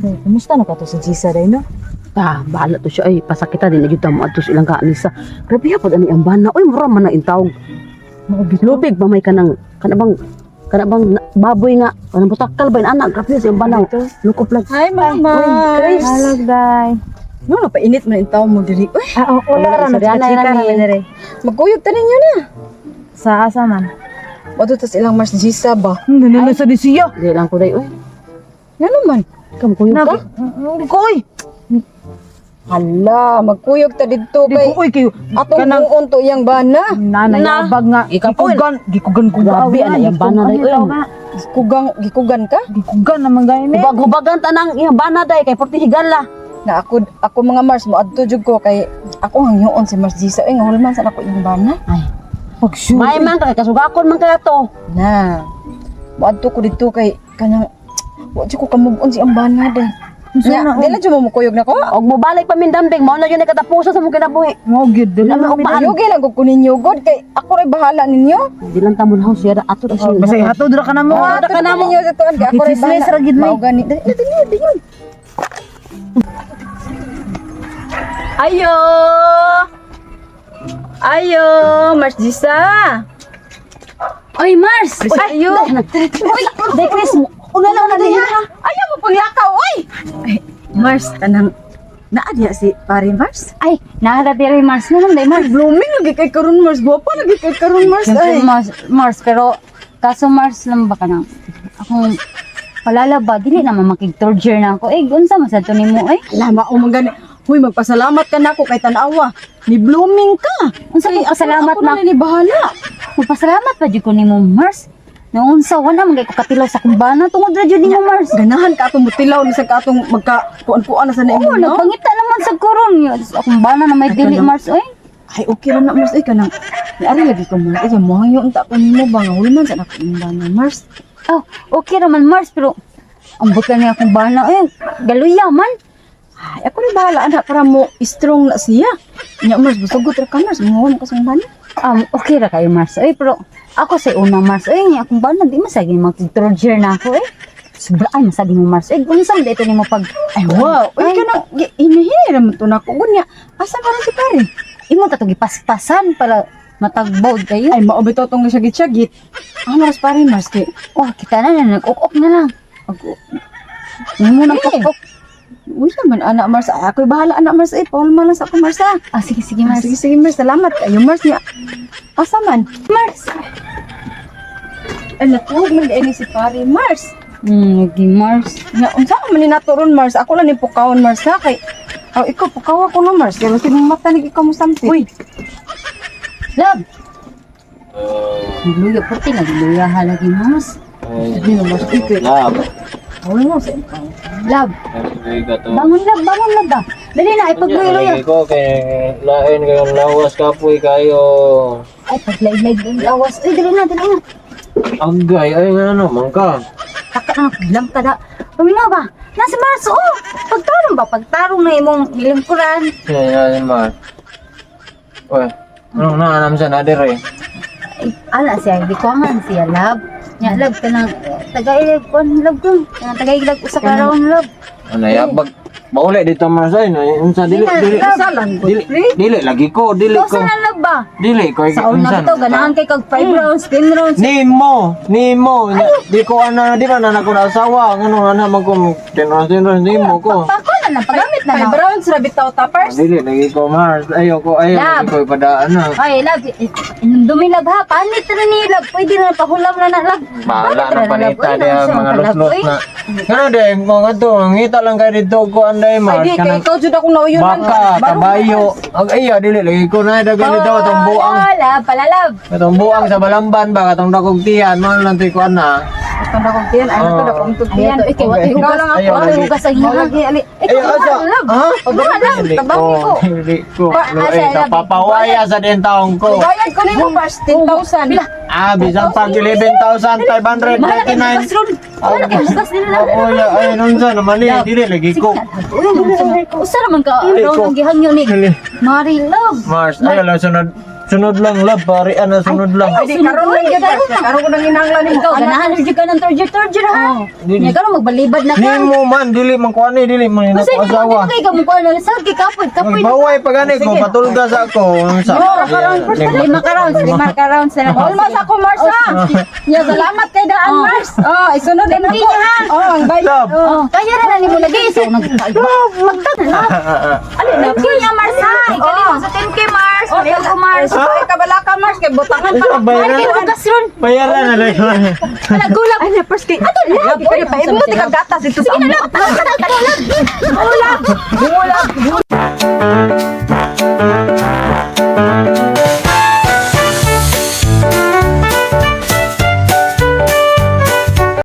Kumusta na ka to si Gisa day no? Bahala to siya ay pasakita din na mo adto silang kaanisa. Grabe hapon ani ang bana. Oy mura man na intawg. Lubig ba may kanang kanabang baboy nga kanang butakal ba anak grabe si ang bana. Lukop lang. Hi mama. Chris. Hello day. No, napainit man yung tao mo diri. Uy, Wala ra Sorry, na chika Ana, na dire. magkuyog ta ninyo na. Sa asa man? Wato tas ilang Mars Gisa ba? Nanalo sa disiya. Di lang ko day oy. Nga naman. Kam kuyo ka. Koy. Hala, magkuyog ta didto Di kay ko kayo. atong unto iyang bana. Nanay abag nga gikugan ko Grabe ana yang bana day oy. Gikugan ka? Gikugan naman gani. Hubag-hubagan tanang iyang bana day kay porti higala. Na ako mga Mars mo adto jud ko kay ako hangyoon si Mars Gisa ay ngahulman sa ako iyang bana. Ay. Pag-shoot. May man kay kasugakon man kaya to. Na. Moadto ko dito kay kanang wa jud ko kamubon si ang bana day. Nya, dila jud mo mukuyog na ko. Og mobalik pa min dambing mao na yun katapusan sa mong kinabuhi. Mo gid dili Lami na og paan. Yogi lang ko kunin god kay ako ray bahala ninyo. Di lang tamon house ya ato ra siya. Basta hatod ra ka na mo. Ato na ninyo sa tuan kay ako ray Makikisles bahala. ra gid, Mao gani. Dili. Ayo! Ayo, Mars Gisa! Oy Mars. Ayo! Uy, day Chris. Unala na day ha. Ayaw mo paglakaw, oy! Mars, kanang naadya si pare Mars? Ay, nakada diri Mars naman day Mars. Blooming lagi kay karon Mars. Guwapa lagi kay karon Mars. Siyempre Ay. Mars, pero kaso Mars lang ba ka na? Akong palalaba, dili naman makig-third year na ako. Unsa man sa to nimo Lama o magani. Huy, magpasalamat ka na ako kay tanawa. Ni blooming ka. Unsa Kay ko pasalamat ako na? na ni bahala. Magpasalamat pa jud ko nimo Mars. Noong unsa wala man kay ko katilaw sa kumbana tungod ra jud nimo Mars. Ganahan ka atong mutilaw ni sa katong magka kuan-kuan na sa na Oo, inyo, no? nagpangita naman sa koron. Akong bana na may dili Mars Ay, okay ra na Mars. Ay, kanang ari lagi ko Mars. Ay, mo hangyo unta ko nimo ba nga hulman sa ako na Mars. Oh, okay raman Mars pero ang buka niya akong bana galuya man. Ay, ako rin bahala anak para mo strong na siya. Nya Mars, busugot ra ka Mars. Mo ka sa bana. Okay ra kayo Mars. Pero ako sa una Mars, akong bana di masagi mag-third year na ako Sobra ay masagi mo Mars. Unsa man dito nimo pag Ay, wow. Ay, kanang inihira mo to na ko. Gunya, asa ka na si pare? imo ta to gipaspasan para matagbawd kayo. Ay, maobito tong syagit-syagit. Mars pare Mars kay. Oh, kita na nag-ukok na lang. Ako, Nimo nang ukok. wala man anak Mars. Ay, ako'y bahala anak Mars. Ay, Paul man lang sa ako Mars ha. Sige Mars. Sige Mars, salamat kayo Mars niya. Asa man? Mars. Ay, natuhog man di si pare Mars. Lagi Mars. Nga, unsa ka man ni naturon Mars? Ako lang ni pukawon Mars ha kay. Oh, ikaw pukaw ako no Mars. Kaya kasi mong mata ni ikaw mo samti. Uy, Love. Nagluya puti nagluya halagi Mars. hindi na Mars. Lab. Wala mo sa Love. Ay, gato. Bangon love ba? Dali na ipagluya-luya. Lagi ko kay lain kayong lawas kapoy kayo. Ay paglaig-laig ang awas. Dali na. Agay, ay nga naman ka. Taka na, bilang kada. Paminaw ba? Nasa Mars, Pagtarong ba? Pagtarong na imong lingkuran. Kaya yan, Mar. Uy, anong naanam siya na dire? Ay, ala siya, di ko nga siya, love. Nya, love, kanang taga-ilag ko, love ko. Kanang taga-ilag usa ka raon, love. Ano yabag? Mauli dito, Mar. Ay, unsa dili lagi ko, dili Ikaw ko. sa love ba? Dili ko, Sa una unsan. bitaw, ganahan kay kag 5 rounds, 10 rounds. Nimo. Di ko di ba na ako na asawa. Ano na magko tinron nimo ko. Pako na lang, pagamit na Ay, lang. brown sa bitaw tapers. Dili lagi ko, Mar. Ayoko Lab. ko ipadaan na. Ay, love, dumi love ha. Panit na ni love. Pwede na pahulam na love. Bahala Panit ng na, love. panita Uy, niya, nasa mga love, luslot uy. na. Ano din, kung ito, ngita lang kayo dito ko anday, Mar. Ay, di kay ikaw jud ako nauyon. Baka, kabayo. Ang iya, dili, lagi ko na dagan dito, itong buang. Love, pala love. Itong buang sa balamban ba, katong dakong tiyan, mga lang ko na. Tanda ko tiyan, ay nato da kong tukiyan. Ayan, ikaw, Okay. hugas lang ako. Ayaw, Ay, lagi. hugas ang Mo hiya. lagi ali. Ikaw, asa? love. Ha? Hugas lang, Dili tabangi ko. Dili ko. Asa, lagi. Napapawaya sa din taong ko. Bayad ko nimo Mars 10,000. Bila. Bisan pag 11,599. Wala ka, hugas din na lang. Ay, nun sa naman dili, lagi ko. Usa naman ka, Dili raw ko. ang gihangyo ni Dili. Mari Love. Mars, ayaw lang sunod. Sunod lang, love. Parian na sunod lang. Ay, di karon lang gyud Mars. Karon ko nang hinanglan nimo. Ikaw, ganahan na dyan ka ng torture ha. Dili. Nga ka magbalibad na ka. Nimo man, dili man ko ani, dili man Kasi ako di asawa. mo kay ka mukha na sa kapoy na. Magbaway pa gani ko, patulga sa ako. Sa Lima ka rounds na lang. Almost ako Mars ha. Ya salamat kay daan Mars. Oh, isunod na Hindi ako. ha. Oh, ang bayad. Love. Oh, kaya na nimo lagi so magtag na. Ano na kaya Mars ha? Ikaw mo sa 10K Mars. Oh, Ayaw ko Mars. Ay, kabala ka Mars kay butangan pa. Bayaran. Ay, bukas ron. Bayaran na lang. Wala gulap. Ay, na first kay. Ato na. Pero pa imo ti kagatas ito sa amo. Wala. Wala